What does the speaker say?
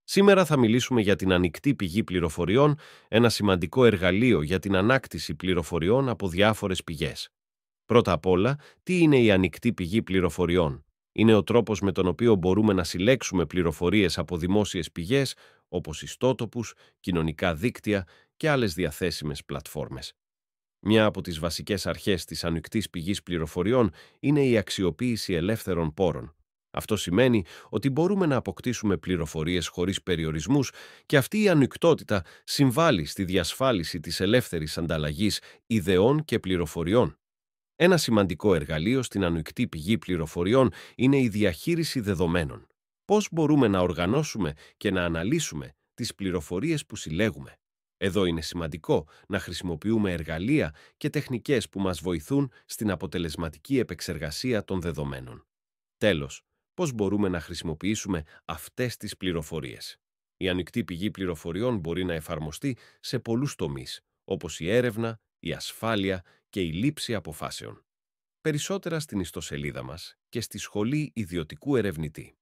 Σήμερα θα μιλήσουμε για την ανοιχτή πηγή πληροφοριών, ένα σημαντικό εργαλείο για την ανάκτηση πληροφοριών από διάφορες πηγές. Πρώτα απ' όλα, τι είναι η ανοιχτή πηγή πληροφοριών? Είναι ο τρόπος με τον οποίο μπορούμε να συλλέξουμε πληροφορίες από δημόσιες πηγές, όπως ιστότοπους, κοινωνικά δίκτυα και άλλες διαθέσιμες πλατφόρμες. Μια από τις βασικές αρχές της ανοιχτής πηγής πληροφοριών είναι η αξιοποίηση ελεύθερων πόρων. Αυτό σημαίνει ότι μπορούμε να αποκτήσουμε πληροφορίες χωρίς περιορισμούς και αυτή η ανοιχτότητα συμβάλλει στη διασφάλιση της ελεύθερης ανταλλαγής ιδεών και πληροφοριών. Ένα σημαντικό εργαλείο στην ανοιχτή πηγή πληροφοριών είναι η διαχείριση δεδομένων. Πώς μπορούμε να οργανώσουμε και να αναλύσουμε τις πληροφορίες που συλλέγουμε? Εδώ είναι σημαντικό να χρησιμοποιούμε εργαλεία και τεχνικές που μας βοηθούν στην αποτελεσματική επεξεργασία των δεδομένων. Τέλος, πώς μπορούμε να χρησιμοποιήσουμε αυτές τις πληροφορίες? Η ανοιχτή πηγή πληροφοριών μπορεί να εφαρμοστεί σε πολλούς τομείς, όπως η έρευνα, η ασφάλεια και η λήψη αποφάσεων. Περισσότερα στην ιστοσελίδα μας και στη Σχολή Ιδιωτικού Ερευνητή.